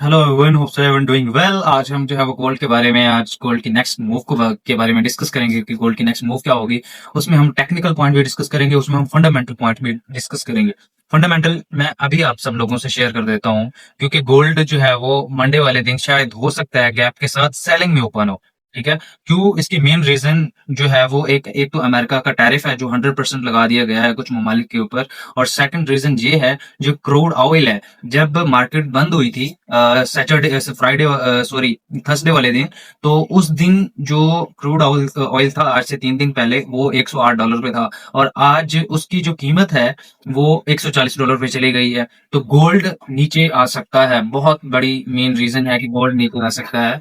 Hello everyone, hope so everyone doing well. आज हम जो है वो गोल्ड के बारे में, आज गोल्ड की नेक्स्ट मूव के बारे में डिस्कस करेंगे कि गोल्ड की नेक्स्ट मूव क्या होगी। उसमें हम टेक्निकल पॉइंट भी डिस्कस करेंगे, उसमें हम फंडामेंटल पॉइंट भी डिस्कस करेंगे। फंडामेंटल मैं अभी आप सब लोगों से शेयर कर देता हूँ, क्योंकि गोल्ड जो है वो मंडे वाले दिन शायद हो सकता है गैप के साथ सेलिंग में ओपन हो। ठीक है, क्यों? इसकी मेन रीजन जो है वो एक तो अमेरिका का टैरिफ है जो 100% लगा दिया गया है कुछ ममालिक के ऊपर। और सेकंड रीजन ये है, जो क्रूड ऑयल है, जब मार्केट बंद हुई थी सैटरडे फ्राइडे सॉरी थर्सडे वाले दिन, तो उस दिन जो क्रूड ऑयल ऑयल था आज से 3 दिन पहले वो $108 पे था। और आज उसकी जो कीमत है वो $140 पे चली गई है। तो गोल्ड नीचे आ सकता है, बहुत बड़ी मेन रीजन है कि गोल्ड नीचे आ सकता है।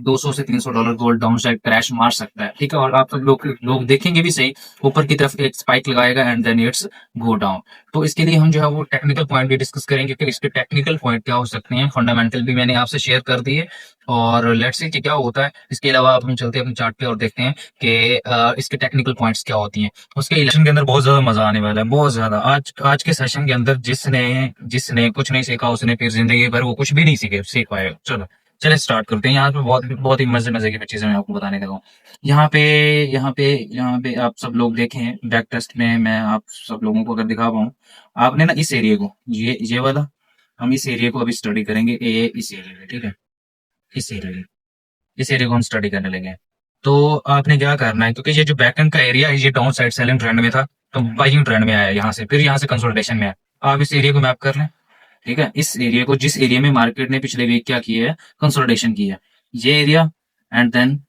200 से $300 गोल्ड डाउन साइड क्रैश मार सकता है। ठीक है, और आप सब लोग देखेंगे भी सही, ऊपर की तरफ एक स्पाइक लगाएगा and then it's go down. तो इसके लिए हम जो है वो टेक्निकल पॉइंट भी डिस्कस करेंगे कि इसके टेक्निकल पॉइंट क्या हो सकते हैं, फंडामेंटल भी मैंने आपसे शेयर कर दिए। और लेट्स सी कि क्या होता है। इसके अलावा अब हम चलते हैं अपने चार्ट पे और देखते हैं कि इसके टेक्निकल पॉइंट्स क्या होती हैं। उसके इलेक्शन के अंदर बहुत ज्यादा मजा आने वाला है, बहुत ज्यादा। आज आज के सेशन के अंदर जिसने जिसने कुछ नहीं सीखा उसने फिर जिंदगी भर वो कुछ भी नहीं सीख पाएगा। चलो चले स्टार्ट करते हैं। यहाँ पे बहुत बहुत ही मजे मजे की चीजें मैं आपको बताने लगा हूँ। यहाँ पे यहाँ पे आप सब लोग देखें, बैक टेस्ट में मैं आप सब लोगों को अगर दिखा पाऊँ, आपने ना इस एरिया को, ये वाला, हम इस एरिया को अभी स्टडी करेंगे। ये इस एरिया में, ठीक है, इस एरिया इस एरिया को हम स्टडी करने लगे हैं। तो आपने क्या करना है, क्योंकि ये जो बैकएंड का एरिया है ये डाउन साइड सेलिंग ट्रेंड में था, तो बाइंग ट्रेंड में आया यहाँ से, फिर यहाँ से कंसोलिडेशन में आया। आप इस एरिया को मैप कर लें। ठीक है, इस एरिया को, जिस एरिया में मार्केट ने पिछले वीक क्या किया है, कंसोलिडेशन किया है, ये एरिया। एंड देन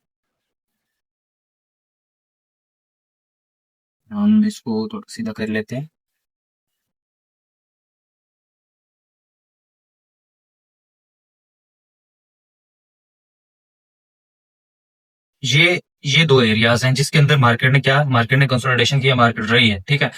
हम इसको थोड़ा सीधा कर लेते हैं। ये दो एरियाज हैं जिसके अंदर मार्केट ने कंसोलिडेशन किया, मार्केट रही है। ठीक है,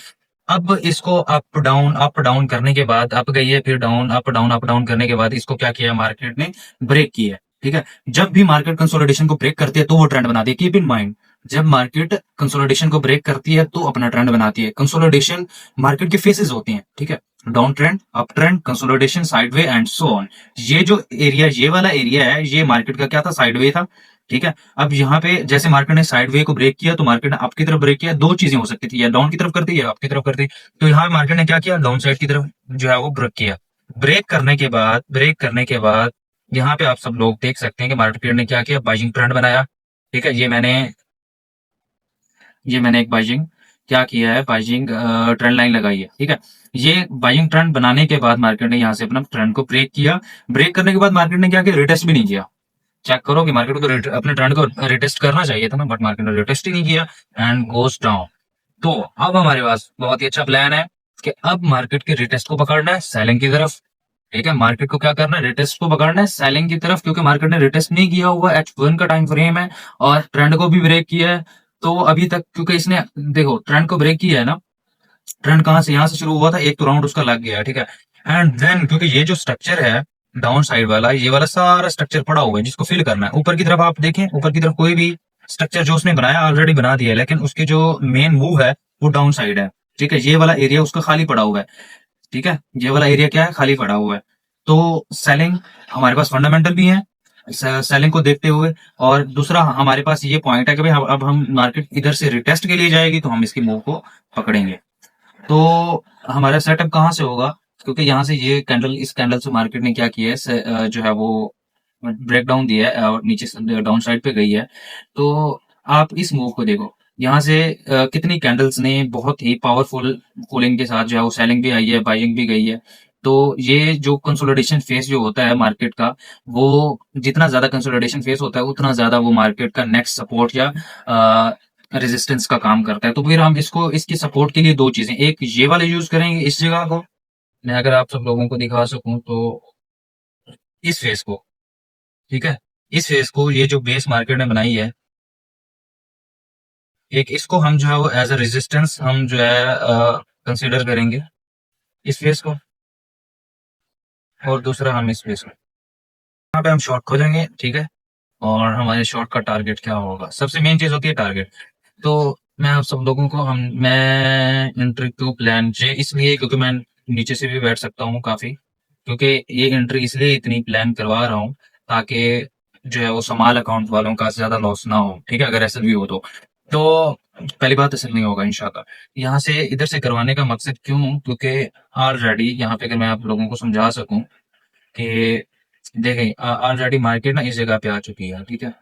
अब इसको अप डाउन करने के बाद अप गई है, फिर डाउन, अप डाउन करने के बाद इसको क्या किया मार्केट ने, ब्रेक किया है। ठीक है, जब भी मार्केट कंसोलिडेशन को ब्रेक करती है तो वो ट्रेंड बनाती है। कीप इन माइंड, जब मार्केट कंसोलिडेशन को ब्रेक करती है तो अपना ट्रेंड बनाती है। कंसोलिडेशन मार्केट के फेसेस होती हैं। ठीक है, down trend, up trend, consolidation, sideway and so on. ये जो एरिया, ये वाला एरिया है, ये मार्केट का क्या था, साइडवे था। ठीक है, अब यहाँ पे जैसे मार्केट ने साइडवे को ब्रेक किया तो मार्केट ने अप की तरफ ब्रेक किया। दो चीजें हो सकती थी, या डाउन की तरफ करती है या अप की तरफ करती। तो यहाँ पे मार्केट ने क्या किया, डाउन साइड की तरफ जो है वो ब्रेक किया। ब्रेक करने के बाद यहाँ पे आप सब लोग देख सकते हैं कि मार्केट ने क्या किया, बाइंग ट्रेंड बनाया। ठीक है, ये मैंने एक बाइंग क्या किया है, बाइंग ट्रेंड लाइन लगाई है। ठीक है, ये बाइंग ट्रेंड बनाने के बाद मार्केट ने यहाँ से अपना ट्रेंड को ब्रेक किया। ब्रेक करने के बाद मार्केट ने क्या किया, रिटेस्ट भी नहीं किया। चेक करो कि मार्केट को तो अपने ट्रेंड को रिटेस्ट करना चाहिए था ना, बट मार्केट ने रिटेस्ट ही नहीं किया एंड गोस डाउन। तो अब हमारे पास बहुत ही अच्छा प्लान है कि अब मार्केट के रिटेस्ट को पकड़ना है सेलिंग की तरफ। ठीक है, मार्केट को क्या करना है, रिटेस्ट को पकड़ना है सेलिंग की तरफ, क्योंकि मार्केट ने रिटेस्ट नहीं किया हुआ, H1 का टाइम फ्रेम है और ट्रेंड को भी ब्रेक किया है। तो अभी तक क्योंकि इसने, देखो, ट्रेंड को ब्रेक किया है ना, ट्रेंड कहाँ से, यहाँ से शुरू हुआ था, एक तो राउंड उसका लग गया है। ठीक है, एंड देन क्योंकि ये जो स्ट्रक्चर है डाउन साइड वाला, ये वाला सारा स्ट्रक्चर पड़ा हुआ है जिसको फिल करना है। ऊपर की तरफ आप देखें, ऊपर की तरफ कोई भी स्ट्रक्चर जो उसने बनाया ऑलरेडी बना दिया है, लेकिन उसकी जो मेन मूव है वो डाउन साइड है। ठीक है, ये वाला एरिया उसका खाली पड़ा हुआ है। ठीक है, ये वाला एरिया क्या है, खाली पड़ा हुआ है। तो सेलिंग, हमारे पास फंडामेंटल भी है सेलिंग को देखते हुए। और दूसरा हमारे पास ये पॉइंट है कि भाई अब हम मार्केट इधर से रिटेस्ट के लिए जाएगी तो हम इसकी मूव को पकड़ेंगे। तो हमारा सेटअप कहाँ से होगा, क्योंकि यहाँ से ये कैंडल, इस कैंडल से मार्केट ने क्या किया है, जो है वो ब्रेक डाउन दिया है और नीचे डाउन साइड पे गई है। तो आप इस मूव को देखो, यहाँ से कितनी कैंडल्स ने बहुत ही पावरफुल कूलिंग के साथ जो है वो सेलिंग भी आई है, बाइंग भी गई है। तो ये जो कंसोलिडेशन फेज जो होता है मार्केट का, वो जितना ज्यादा कंसोलिडेशन फेज होता है उतना ज्यादा वो मार्केट का नेक्स्ट सपोर्ट या रेजिस्टेंस का काम करता है। तो फिर हम इसको, इसकी सपोर्ट के लिए दो चीजें, एक ये वाले यूज करेंगे इस जगह को, मैं अगर आप सब लोगों को दिखा सकूं तो इस फेस को। ठीक है, इस फेस को, ये जो बेस मार्केट ने बनाई है, एक इसको हम जो है वो एज अ रेजिस्टेंस हम जो है कंसीडर करेंगे, इस फेस को। और दूसरा हम इस फेस को, यहाँ पे हम शॉर्ट खोलेंगे। ठीक है, और हमारे शॉर्ट का टारगेट क्या होगा, सबसे मेन चीज होती है टारगेट। तो मैं आप सब लोगों को, मैं एंट्री टू प्लान जे इसलिए क्योंकि मैं नीचे से भी बैठ सकता हूँ काफी। क्योंकि ये एंट्री इसलिए इतनी प्लान करवा रहा हूँ ताकि जो है वो स्मॉल अकाउंट वालों का ज्यादा लॉस ना हो, ठीक है, अगर ऐसा भी हो तो पहली बात ऐसा नहीं होगा इंशाल्लाह। यहाँ से इधर से करवाने का मकसद क्यों, क्योंकि ऑलरेडी यहाँ पे अगर मैं आप लोगों को समझा सकूं कि देखें ऑलरेडी मार्केट ना इस जगह पे आ चुकी है, ठीक है।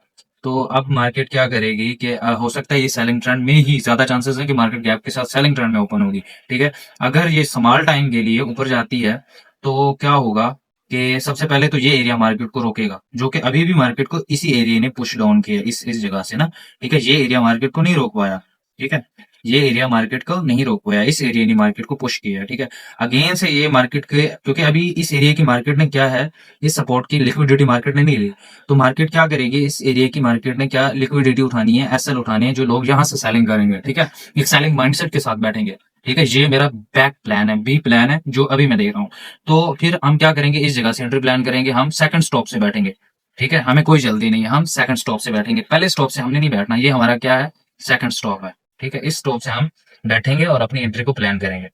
तो अब मार्केट क्या करेगी कि हो सकता है ये सेलिंग ट्रेंड में ही ज्यादा चांसेस है कि मार्केट गैप के साथ सेलिंग ट्रेंड में ओपन होगी, ठीक है। अगर ये स्मॉल टाइम के लिए ऊपर जाती है तो क्या होगा कि सबसे पहले तो ये एरिया मार्केट को रोकेगा, जो कि अभी भी मार्केट को इसी एरिया ने पुश डाउन किया इस जगह से ना, ठीक है। ये एरिया मार्केट को नहीं रोक पाया, ठीक है। ये एरिया मार्केट को नहीं रोक पाया, इस एरिया ने मार्केट को पुश किया, ठीक है। अगेन से ये मार्केट के, क्योंकि अभी इस एरिया की मार्केट ने क्या है, इस सपोर्ट की लिक्विडिटी मार्केट ने नहीं ली, तो मार्केट क्या करेगी, इस एरिया की मार्केट ने क्या लिक्विडिटी उठानी है, एसएल उठानी है, जो लोग यहाँ से सेलिंग करेंगे, ठीक है। एक सेलिंग माइंडसेट के साथ बैठेंगे, ठीक है। ये मेरा बैक प्लान है, बी प्लान है जो अभी मैं देख रहा हूँ। तो फिर हम क्या करेंगे, इस जगह से एंट्री प्लान करेंगे, हम सेकंड स्टॉप से बैठेंगे, ठीक है। हमें कोई जल्दी नहीं है, हम सेकंड स्टॉप से बैठेंगे, पहले स्टॉप से हमने नहीं बैठना, ये हमारा क्या है, सेकंड स्टॉप है, ठीक है। इस स्टॉप से हम बैठेंगे और अपनी एंट्री को प्लान करेंगे।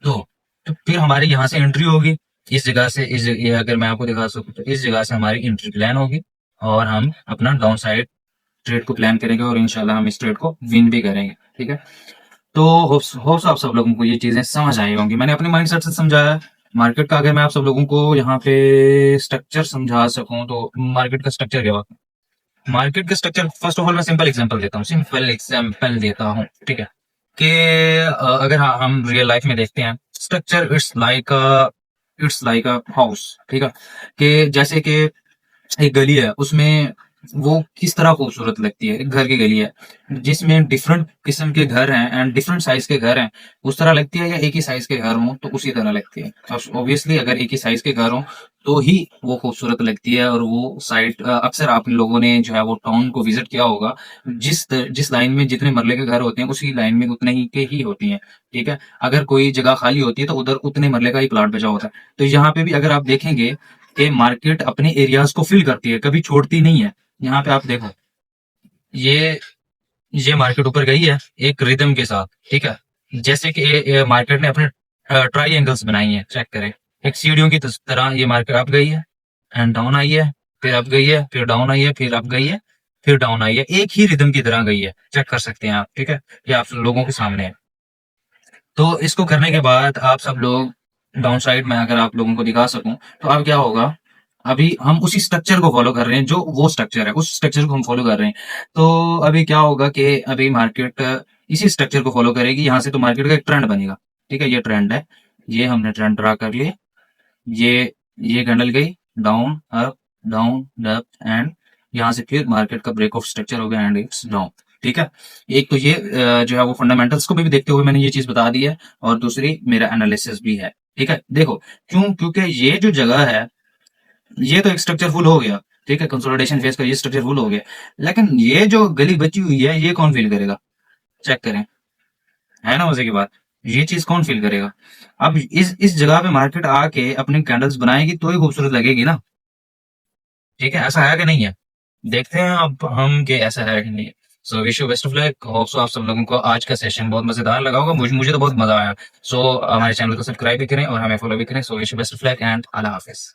तो फिर हमारी यहाँ से एंट्री होगी, इस जगह से ये अगर मैं आपको दिखा सकूँ तो इस जगह से हमारी एंट्री प्लान होगी और हम अपना डाउन साइड ट्रेड को प्लान करेंगे और इंशाल्लाह हम इस ट्रेड को विन भी करेंगे, ठीक है। तो होप्स आप सब लोगों को ये चीजें समझ आई होंगी, मैंने अपने माइंड सेट से समझाया मार्केट का। अगर मैं आप सब लोगों को यहाँ पे स्ट्रक्चर समझा सकूं तो मार्केट का स्ट्रक्चर क्या होता है, मार्केट का स्ट्रक्चर फर्स्ट ऑफ ऑल मैं सिंपल एग्जांपल देता हूँ, ठीक है। कि अगर हम रियल लाइफ में देखते हैं structure, it's like a house, ठीक है। कि जैसे कि एक गली है, उसमें वो किस तरह खूबसूरत लगती है, एक घर की गली है जिसमें डिफरेंट किस्म के घर हैं एंड डिफरेंट साइज के घर हैं, उस तरह लगती है, या एक ही साइज के घर हों तो उसी तरह लगती है। ऑब्वियसली अगर एक ही साइज के घर हों तो ही वो खूबसूरत लगती है। और वो साइट अक्सर आप लोगों ने जो है वो टाउन को विजिट किया होगा, जिस लाइन में जितने मरले के घर होते हैं उसी लाइन में उतने ही के ही होती हैं, ठीक है। अगर कोई जगह खाली होती है तो उधर उतने मरले का ही प्लाट बचा होता है। तो यहाँ पे भी अगर आप देखेंगे कि मार्केट अपने एरियाज को फिल करती है, कभी छोड़ती नहीं है। यहाँ पे आप देखो, ये ये मार्केट ऊपर गई है एक रिदम के साथ, ठीक है। जैसे कि ये मार्केट ने अपने ट्राई एंगल्स बनाई हैं, चेक करें, एक सीढ़ियों की तरह ये मार्केट अप गई है एंड डाउन आई है, फिर अप गई है, फिर डाउन आई है, फिर अप गई है, फिर डाउन आई है, एक ही रिदम की तरह गई है, चेक कर सकते हैं आप, ठीक है। ये आप लोगों के सामने है। तो इसको करने के बाद आप सब लोग डाउन साइड में अगर आप लोगों को दिखा सकूं तो अब क्या होगा, अभी हम उसी स्ट्रक्चर को फॉलो कर रहे हैं, जो वो स्ट्रक्चर है उस स्ट्रक्चर को हम फॉलो कर रहे हैं। तो अभी क्या होगा कि अभी मार्केट इसी स्ट्रक्चर को फॉलो करेगी, यहाँ से तो मार्केट का एक ट्रेंड बनेगा, ठीक है। ये ट्रेंड है, ये हमने ट्रेंड ड्रा कर लिए, ये ये कैंडल गई down up, down up, and यहाँ से फिर मार्केट का ब्रेक ऑफ स्ट्रक्चर हो गया एंड इट्स डाउन, ठीक है। एक तो ये जो है वो फंडामेंटल्स को भी देखते हुए मैंने ये चीज बता दी है, और दूसरी मेरा एनालिसिस भी है, ठीक है। देखो क्यों, क्योंकि ये जो जगह है ये तो एक स्ट्रक्चर फुल हो गया, ठीक है, कंसोलिडेशन फेज का ये स्ट्रक्चर फुल हो गया, लेकिन ये जो गली बची हुई है ये कौन फील करेगा, चेक करें, है ना मजे की बात, ये चीज कौन फील करेगा। अब इस जगह पे मार्केट आके अपनी कैंडल्स बनाएगी तो ही खूबसूरत लगेगी ना, ठीक है। ऐसा है कि नहीं है, देखते हैं अब हम कि ऐसा है कि नहीं। So wish you best of luck, hope so आप सब लोगों को आज का सेशन बहुत मजेदार लगा होगा, मुझे तो बहुत मजा आया। सो हमारे चैनल को सब्सक्राइब भी करें और हमें फॉलो भी करें। So wish you best of luck and Allah Hafiz.